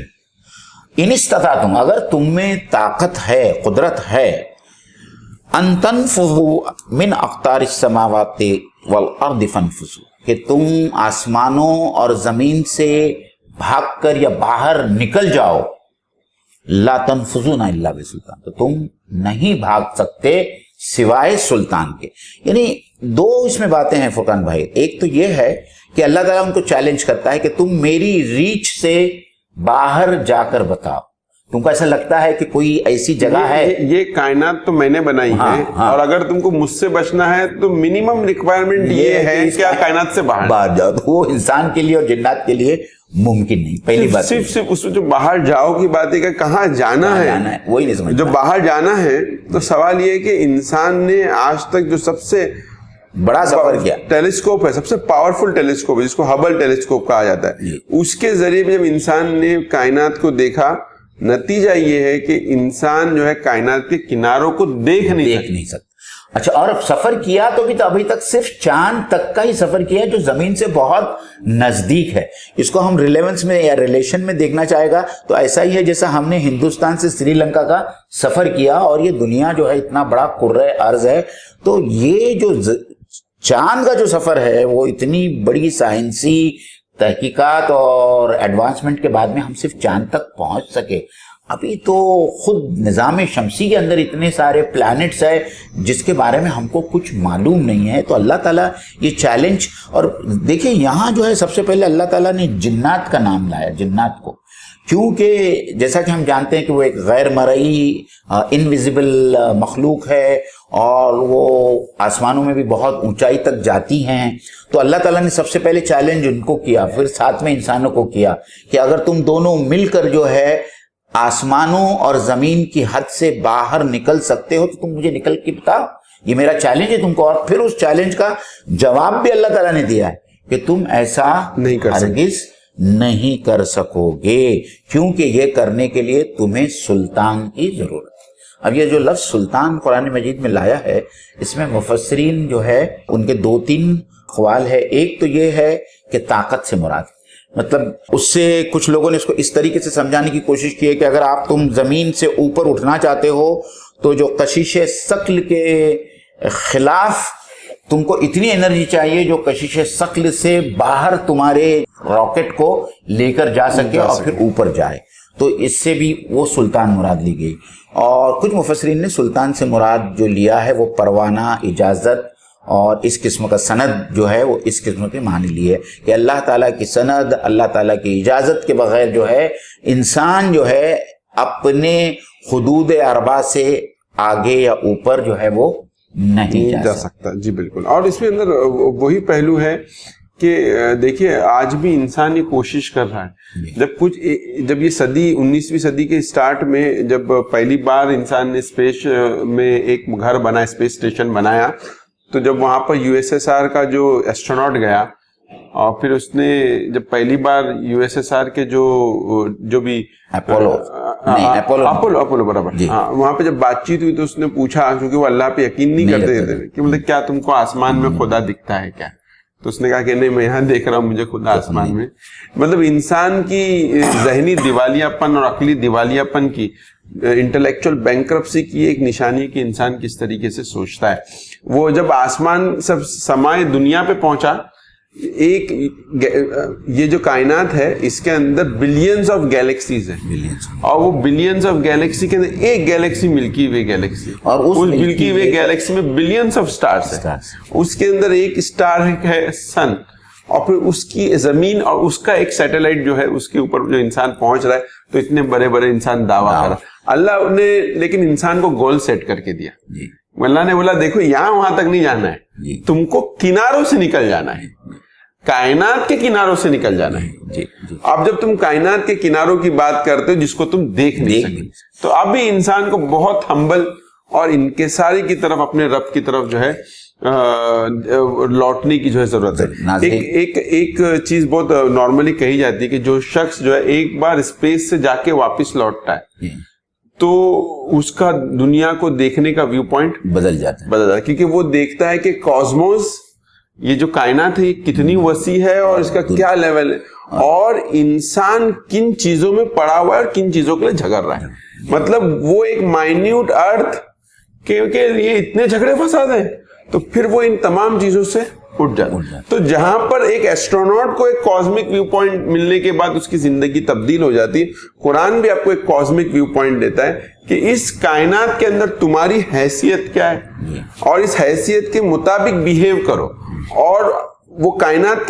ان استطعتم، اگر تم میں طاقت ہے، قدرت ہے، ان تنفذوا من اقطار السماوات والارض فانفذوا، کہ تم آسمانوں اور زمین سے بھاگ کر یا باہر نکل جاؤ. لا تنفذون الا بسلطان، تو تم نہیں بھاگ سکتے سوائے سلطان کے. یعنی دو اس میں باتیں ہیں فرقان بھائی. ایک تو یہ ہے کہ اللہ تعالیٰ ان کو چیلنج کرتا ہے کہ تم میری ریچ سے باہر جا کر بتاؤ. تم کو ایسا لگتا ہے کہ کوئی ایسی جگہ ہے، یہ کائنات تو میں نے بنائی ہے، اور اگر تم کو مجھ سے بچنا ہے تو منیمم ریکوائرمنٹ یہ ہے کہ آپ کائنات سے باہر جاؤ. تو وہ انسان کے لیے اور جنات کے لیے ممکن نہیں. پہلی بات صرف اس جو باہر جاؤ کی بات ہے کہ کہاں جانا ہے، وہی نہیں سمجھ. جو باہر جانا ہے تو سوال یہ ہے کہ انسان نے آج تک جو سب سے بڑا سفر کیا ٹیلیسکوپ ہے، سب سے پاورفل ٹیلیسکوپ ہے جس کو ہبل ٹیلیسکوپ کہا جاتا ہے، اس کے ذریعے جب انسان نے کائنات کو دیکھا، نتیجہ یہ ہے کہ انسان جو ہے کائنات کے کناروں کو دیکھ نہیں سکتا. اچھا، اور سفر کیا تو بھی تو ابھی تک صرف چاند تک کا ہی سفر کیا ہے جو زمین سے بہت نزدیک ہے. اس کو ہم ریلیونس میں یا ریلیشن میں دیکھنا چاہے گا تو ایسا ہی ہے جیسا ہم نے ہندوستان سے سری لنکا کا سفر کیا، اور یہ دنیا جو ہے اتنا بڑا کرۂ ارض ہے. تو یہ جو چاند کا جو سفر ہے وہ اتنی بڑی سائنسی تحقیقات اور ایڈوانسمنٹ کے بعد میں ہم صرف چاند تک پہنچ سکے. ابھی تو خود نظام شمسی کے اندر اتنے سارے پلانٹس ہیں جس کے بارے میں ہم کو کچھ معلوم نہیں ہے. تو اللہ تعالیٰ یہ چیلنج، اور دیکھیں یہاں جو ہے سب سے پہلے اللہ تعالیٰ نے جنات کا نام لایا، جنات کو، کیونکہ جیسا کہ ہم جانتے ہیں کہ وہ ایک غیر مرئی انویزیبل مخلوق ہے، اور وہ آسمانوں میں بھی بہت اونچائی تک جاتی ہیں. تو اللہ تعالیٰ نے سب سے پہلے چیلنج ان کو کیا، پھر ساتھ میں انسانوں کو کیا کہ اگر تم دونوں مل کر جو ہے آسمانوں اور زمین کی حد سے باہر نکل سکتے ہو تو تم مجھے نکل کے بتاؤ، یہ میرا چیلنج ہے تم کو. اور پھر اس چیلنج کا جواب بھی اللہ تعالیٰ نے دیا ہے کہ تم ایسا ہرگز نہیں کر سکو گے، کیونکہ یہ کرنے کے لیے تمہیں سلطان کی ضرورت ہے. اب یہ جو لفظ سلطان قرآن مجید میں لایا ہے، اس میں مفسرین جو ہے ان کے دو تین اقوال ہے. ایک تو یہ ہے کہ طاقت سے مراد، مطلب اس سے کچھ لوگوں نے اس کو اس طریقے سے سمجھانے کی کوشش کی ہے کہ اگر آپ تم زمین سے اوپر اٹھنا چاہتے ہو تو جو کشش ثقل کے خلاف تم کو اتنی انرجی چاہیے جو کشش ثقل سے باہر تمہارے راکٹ کو لے کر جا سکے اور پھر اوپر جائے. تو اس سے بھی وہ سلطان مراد لی گئی. اور کچھ مفسرین نے سلطان سے مراد جو لیا ہے وہ پروانہ، اجازت اور اس قسم کا سند جو ہے وہ اس قسم کے معنی لیے کہ اللہ تعالیٰ کی سند، اللہ تعالیٰ کی اجازت کے بغیر جو ہے انسان جو ہے اپنے حدود اربع سے آگے یا اوپر جو ہے وہ نہیں جا سکتا. جی بالکل. اور اس میں اندر وہی پہلو ہے کہ دیکھیے آج بھی انسان یہ کوشش کر رہا ہے. جب یہ صدی 19ویں صدی کے سٹارٹ میں جب پہلی بار انسان نے اسپیس میں ایک گھر بنا، اسپیس اسٹیشن بنایا، تو جب وہاں پر USSR کا جو ایسٹروناٹ گیا اور پھر اس نے جب پہلی بار USSR کے جو بھی اپولو برابر وہاں پہ جب بات چیت ہوئی تو اس نے پوچھا، کیونکہ وہ اللہ پہ یقین نہیں کرتے تھے کہ مطلب کیا تم کو آسمان میں خدا دکھتا ہے کیا؟ تو اس نے کہا کہ نہیں میں یہاں دیکھ رہا ہوں مجھے خدا آسمان میں. مطلب انسان کی ذہنی دیوالیاپن اور عقلی دیوالیاپن کی, انٹلیکچوئل بینکرپسی کی ایک نشانی کہ انسان کس طریقے سے سوچتا ہے. وہ جب آسمان سب سمائے دنیا پہ پہنچا, ایک یہ جو کائنات ہے اس کے اندر بلینز آف گیلیکسیز ہیں, اور وہ بلینز آف گیلیکسی کے اندر ایک گیلیکسی ملکی وے گیلیکسی, اور اس ملکی وے گیلیکسی میں بلینز آف سٹارز ہیں. اس کے اندر ایک سٹار ہے سن, اور پھر اس کی زمین اور اس کا ایک سیٹلائٹ جو ہے اس کے اوپر جو انسان پہنچ رہا ہے. تو اتنے بڑے بڑے انسان دعویٰ کر رہا, اللہ نے لیکن انسان کو گول سیٹ کر کے دیا. اللہ نے بولا دیکھو یہاں وہاں تک نہیں جانا ہے, تم کو کناروں سے نکل جانا ہے, کائنات کے کناروں سے نکل جانا ہے. اب جب تم کائنات کے کناروں کی بات کرتے ہو جس کو تم دیکھ نہیں سکتے, تو اب بھی انسان کو بہت ہمبل اور انکساری کی طرف, اپنے رب کی طرف جو ہے لوٹنے کی جو ہے ضرورت ہے. ایک چیز بہت نارملی کہی جاتی ہے کہ جو شخص جو ہے ایک بار اسپیس سے جا کے واپس لوٹتا ہے تو اس کا دنیا کو دیکھنے کا ویو پوائنٹ بدل جاتا ہے, کیونکہ وہ دیکھتا ہے کہ کاسموس, یہ جو کائنات ہے یہ کتنی وسیع ہے اور اس کا کیا لیول ہے, اور انسان کن چیزوں میں پڑا ہوا ہے اور کن چیزوں کے لیے جھگڑ رہا ہے. مطلب وہ ایک مائنیوٹ ارتھ کہ یہ اتنے جھگڑے فساد ہیں, تو پھر وہ ان تمام چیزوں سے اٹھ جاتا ہے. تو جہاں پر ایک ایسٹروناٹ کو ایک کاسمک ویو پوائنٹ ملنے کے بعد اس کی زندگی تبدیل ہو جاتی ہے, قرآن بھی آپ کو ایک کاسمک ویو پوائنٹ دیتا ہے کہ اس کائنات کے اندر تمہاری حیثیت کیا ہے, اور اس حیثیت کے مطابق بیہیو کرو, اور وہ کائنات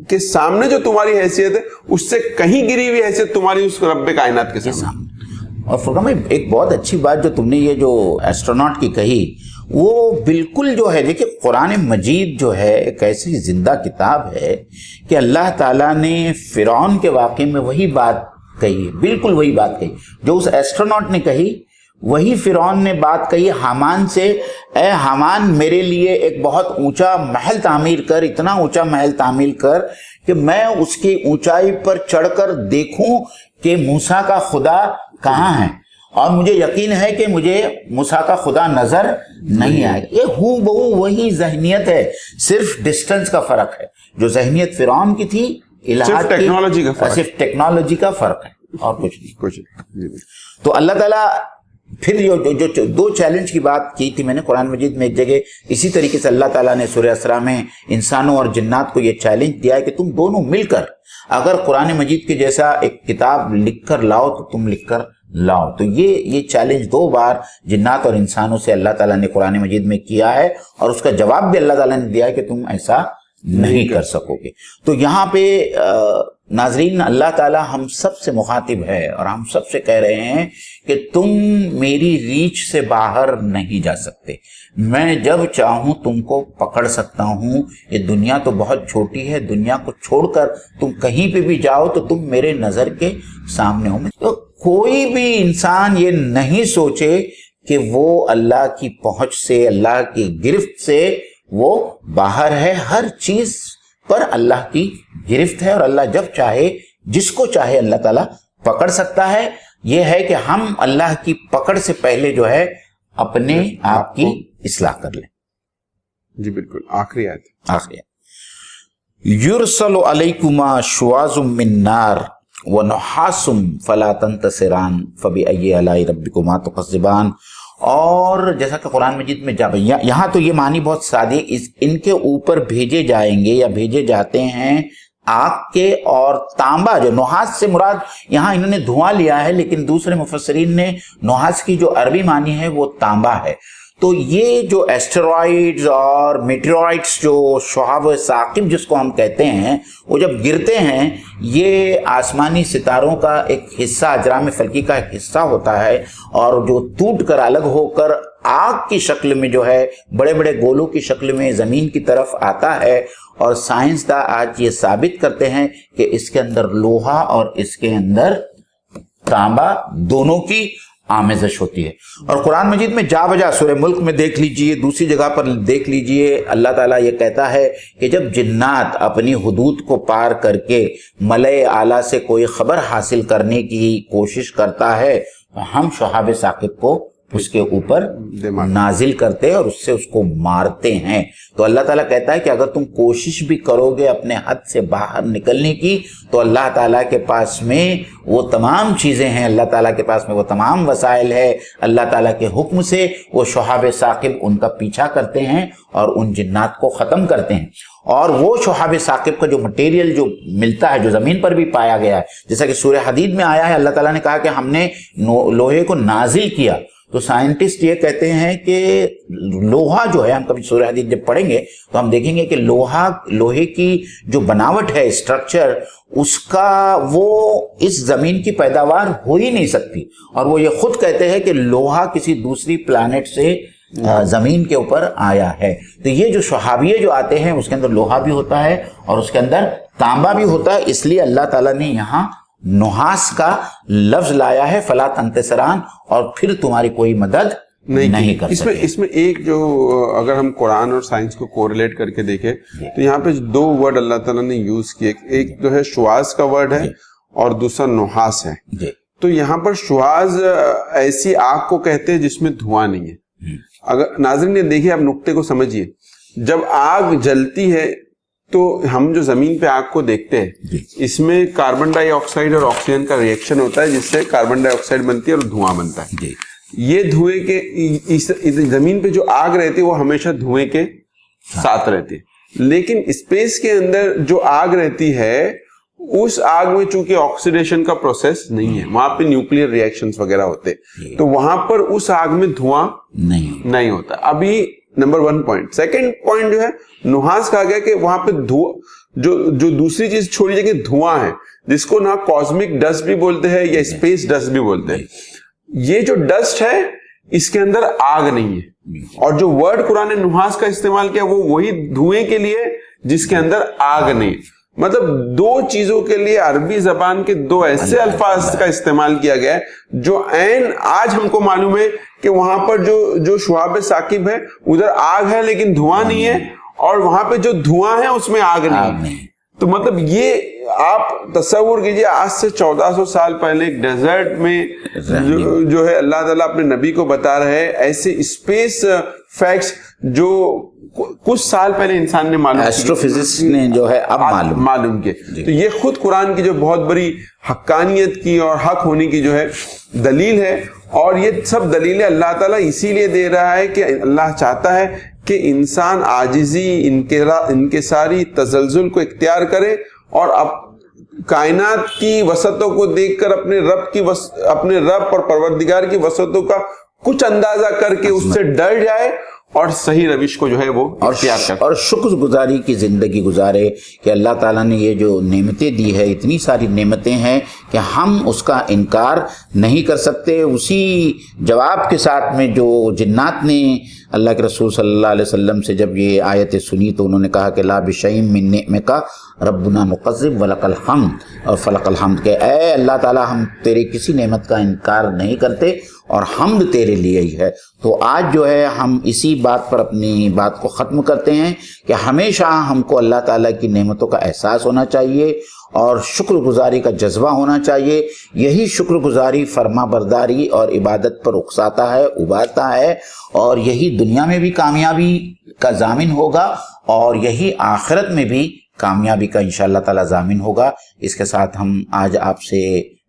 کے سامنے جو تمہاری حیثیت ہے اس سے کہیں گری ہوئی حیثیت تمہاری اس رب کائنات کے سامنے. اور فرقان بھائی ایک بہت اچھی بات جو تم نے یہ جو ایسٹروناٹ کی کہی, وہ بالکل جو ہے دیکھیں قرآن مجید جو ہے ایک ایسی زندہ کتاب ہے کہ اللہ تعالیٰ نے فرعون کے واقعے میں وہی بات کہی, بالکل وہی بات کہی جو اس ایسٹروناٹ نے کہی. وہی فرعون نے بات کہی حامان سے, اے حامان میرے لیے ایک بہت اونچا محل تعمیر کر, اتنا اونچا محل تعمیر کر کہ میں اس کی اونچائی پر چڑھ کر دیکھوں کہ موسیٰ کا خدا کہاں ہے, اور مجھے یقین ہے کہ مجھے موسیٰ کا خدا نظر نہیں آئے گا. یہ ہوں بہو وہی ذہنیت ہے, صرف ڈسٹنس کا فرق ہے. جو ذہنیت فرعون کی تھی صرف ٹیکنالوجی کا فرق ہے اور کچھ نہیں. تو اللہ تعالیٰ پھر جو دو چیلنج کی بات کی تھی میں نے قرآن مجید میں ایک جگہ, اسی طریقے سے اللہ تعالیٰ نے سورہ اسراء میں انسانوں اور جنات کو یہ چیلنج دیا ہے کہ تم دونوں مل کر اگر قرآن مجید کے جیسا ایک کتاب لکھ کر لاؤ تو تم لکھ کر لاؤ. تو یہ چیلنج دو بار جنات اور انسانوں سے اللہ تعالیٰ نے قرآن مجید میں کیا ہے, اور اس کا جواب بھی اللہ تعالیٰ نے دیا ہے کہ تم ایسا نہیں کر سکو گے. تو یہاں پہ ناظرین اللہ تعالیٰ ہم سب سے مخاطب ہے اور ہم سب سے کہہ رہے ہیں کہ تم میری ریچ سے باہر نہیں جا سکتے, میں جب چاہوں تم کو پکڑ سکتا ہوں. یہ دنیا تو بہت چھوٹی ہے, دنیا کو چھوڑ کر تم کہیں پہ بھی جاؤ تو تم میرے نظر کے سامنے ہو. تو کوئی بھی انسان یہ نہیں سوچے کہ وہ اللہ کی پہنچ سے, اللہ کی گرفت سے وہ باہر ہے. ہر چیز پر اللہ کی گرفت ہے, اور اللہ جب چاہے جس کو چاہے اللہ تعالیٰ پکڑ sکتا ہے. یہ ہے کہ ہم اللہ کی پکڑ سے پہلے جو ہے اپنے آپ کی اصلاح کر لیں. جی بالکل. آخری آیت یرسل علیکما شواظ من نار ونحاس فلا تنتصران فبأی آلاء ربکما تکذبان. اور جیسا کہ قرآن مجید میں یہاں تو یہ معنی بہت سادی, ان کے اوپر بھیجے جائیں گے یا بھیجے جاتے ہیں آگ کے اور تانبا. جو نحاس سے مراد یہاں انہوں نے دھواں لیا ہے, لیکن دوسرے مفسرین نے نحاس کی جو عربی معنی ہے وہ تانبا ہے. تو یہ جو ایسٹرائڈز اور میٹیورائٹس جو شہاب ثاقب جس کو ہم کہتے ہیں, وہ جب گرتے ہیں یہ آسمانی ستاروں کا ایک حصہ, اجرام فلکی کا ایک حصہ ہوتا ہے, اور جو ٹوٹ کر الگ ہو کر آگ کی شکل میں جو ہے بڑے بڑے گولوں کی شکل میں زمین کی طرف آتا ہے. اور سائنسداں آج یہ ثابت کرتے ہیں کہ اس کے اندر لوہا اور اس کے اندر تانبا دونوں کی آمیزش ہوتی ہے. اور قرآن مجید میں جا بجا سورہ ملک میں دیکھ لیجئے, دوسری جگہ پر دیکھ لیجئے, اللہ تعالیٰ یہ کہتا ہے کہ جب جنات اپنی حدود کو پار کر کے ملائے اعلیٰ سے کوئی خبر حاصل کرنے کی کوشش کرتا ہے تو ہم شہاب ثاقب کو اس کے اوپر نازل کرتے ہیں اور اس سے اس کو مارتے ہیں. تو اللہ تعالیٰ کہتا ہے کہ اگر تم کوشش بھی کرو گے اپنے حد سے باہر نکلنے کی تو اللہ تعالیٰ کے پاس میں وہ تمام چیزیں ہیں, اللہ تعالیٰ کے پاس میں وہ تمام وسائل ہے. اللہ تعالیٰ کے حکم سے وہ شہاب ثاقب ان کا پیچھا کرتے ہیں اور ان جنات کو ختم کرتے ہیں. اور وہ شہاب ثاقب کا جو مٹیریل جو ملتا ہے, جو زمین پر بھی پایا گیا ہے, جیسا کہ سورہ حدید میں آیا ہے, اللہ تعالیٰ نے کہا کہ ہم نے لوہے کو نازل کیا. تو سائنٹسٹ یہ کہتے ہیں کہ لوہا جو ہے, ہم کبھی سورہ حدید جب پڑھیں گے تو ہم دیکھیں گے کہ لوہے کی جو بناوٹ ہے, اسٹرکچر اس کا, وہ اس زمین کی پیداوار ہو ہی نہیں سکتی. اور وہ یہ خود کہتے ہیں کہ لوہا کسی دوسری پلانٹ سے زمین کے اوپر آیا ہے. تو یہ جو شہابیے جو آتے ہیں اس کے اندر لوہا بھی ہوتا ہے اور اس کے اندر تانبا بھی ہوتا ہے. اس لیے اللہ تعالیٰ نے یہاں نحاس کا لفظ لایا ہے, فلا تنتصران, اور پھر تمہاری کوئی مدد نہیں کر سکے. اس میں ایک جو اگر ہم قرآن اور سائنس کو کوریلیٹ کر کے دیکھیں تو یہاں پہ دو ورڈ اللہ تعالیٰ نے یوز کیے, ایک جو ہے شواز کا ورڈ ہے اور دوسرا نحاس ہے. تو یہاں پر شواز ایسی آگ کو کہتے ہیں جس میں دھواں نہیں ہے. اگر ناظرین یہ دیکھیے, آپ نقطے کو سمجھیے, جب آگ جلتی ہے تو ہم جو زمین پہ آگ کو دیکھتے ہیں اس میں کاربن ڈائی آکسائڈ اور آکسیجن کا ریئیکشن ہوتا ہے جس سے کاربن ڈائی آکسائڈ بنتی ہے اور دھواں بنتا ہے. یہ دھوئے کے زمین پہ جو آگ رہتی ہے وہ ہمیشہ دھوئے کے ساتھ رہتی ہے, لیکن اسپیس کے اندر جو آگ رہتی ہے اس آگ میں چونکہ آکسیڈیشن کا پروسیس نہیں ہے, وہاں پہ نیوکلیئر ریئیکشنز وغیرہ ہوتے, تو وہاں پر اس آگ میں دھواں نہیں ہوتا. ابھی نمبر 1 پوائنٹ. سیکنڈ پوائنٹ جو ہے نحاس کہا گیا کہ وہاں پہ جو دوسری چیز چھوڑی جائے کہ دھواں ہے, جس کو نہ کاسمک ڈسٹ بھی بولتے ہیں یا اسپیس ڈسٹ بھی بولتے ہیں. یہ جو ڈسٹ ہے اس کے اندر آگ نہیں ہے, اور جو ورڈ قرآن نے نحاس کا استعمال کیا وہ وہی دھوئیں کے لیے جس کے اندر آگ نہیں. مطلب دو چیزوں کے لیے عربی زبان کے دو ایسے الفاظ کا استعمال کیا گیا ہے جو عین آج ہم کو معلوم ہے کہ وہاں پر جو شہاب ثاقب ہے ادھر آگ ہے لیکن دھواں نہیں ہے, اور وہاں پہ جو دھواں ہے اس میں آگ نہیں. تو مطلب یہ آپ تصور کیجئے, آج سے 1400 سال پہلے ایک ڈیزرٹ میں جو ہے اللہ تعالیٰ اپنے نبی کو بتا رہے ہیں ایسے اسپیس فیکٹس جو کچھ سال پہلے انسان نے معلوم, ایسٹرو فزکس نے جو ہے اب معلوم کیا. تو یہ خود قرآن کی جو بہت بڑی حقانیت کی اور حق ہونے کی جو ہے دلیل ہے, اور یہ سب دلیلیں اللہ تعالیٰ اسی لیے دے رہا ہے کہ اللہ چاہتا ہے کہ انسان عاجزی, انکساری, تزلزل کو اختیار کرے اور اب کائنات کی وسعتوں کو دیکھ کر اپنے رب اور پروردگار کی وسعتوں کا کچھ اندازہ کر کے اس سے ڈر جائے اور صحیح روش کو جو ہے وہ اختیار کرے اور شکر گزاری کی زندگی گزارے کہ اللہ تعالیٰ نے یہ جو نعمتیں دی ہے, اتنی ساری نعمتیں ہیں کہ ہم اس کا انکار نہیں کر سکتے. اسی جواب کے ساتھ میں جو جنات نے اللہ کے رسول صلی اللہ علیہ وسلم سے جب یہ آیت سنی تو انہوں نے کہا کہ لا بشیء من نعمک ربنا نکذب ولک الحمد اور فلک الحمد, کہ اے اللہ تعالیٰ ہم تیری کسی نعمت کا انکار نہیں کرتے اور حمد تیرے لیے ہی ہے. تو آج جو ہے ہم اسی بات پر اپنی بات کو ختم کرتے ہیں کہ ہمیشہ ہم کو اللہ تعالیٰ کی نعمتوں کا احساس ہونا چاہیے اور شکر گزاری کا جذبہ ہونا چاہیے. یہی شکر گزاری فرما برداری اور عبادت پر اکساتا ہے, ابھارتا ہے, اور یہی دنیا میں بھی کامیابی کا ضامن ہوگا اور یہی آخرت میں بھی کامیابی کا انشاءاللہ تعالیٰ ضامن ہوگا. اس کے ساتھ ہم آج آپ سے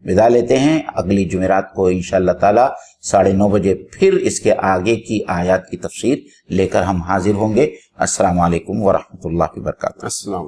ودا لیتے ہیں. اگلی جمعرات کو انشاءاللہ تعالیٰ 9:30 بجے پھر اس کے آگے کی آیات کی تفسیر لے کر ہم حاضر ہوں گے. السلام علیکم ورحمۃ اللہ وبرکاتہ. السلام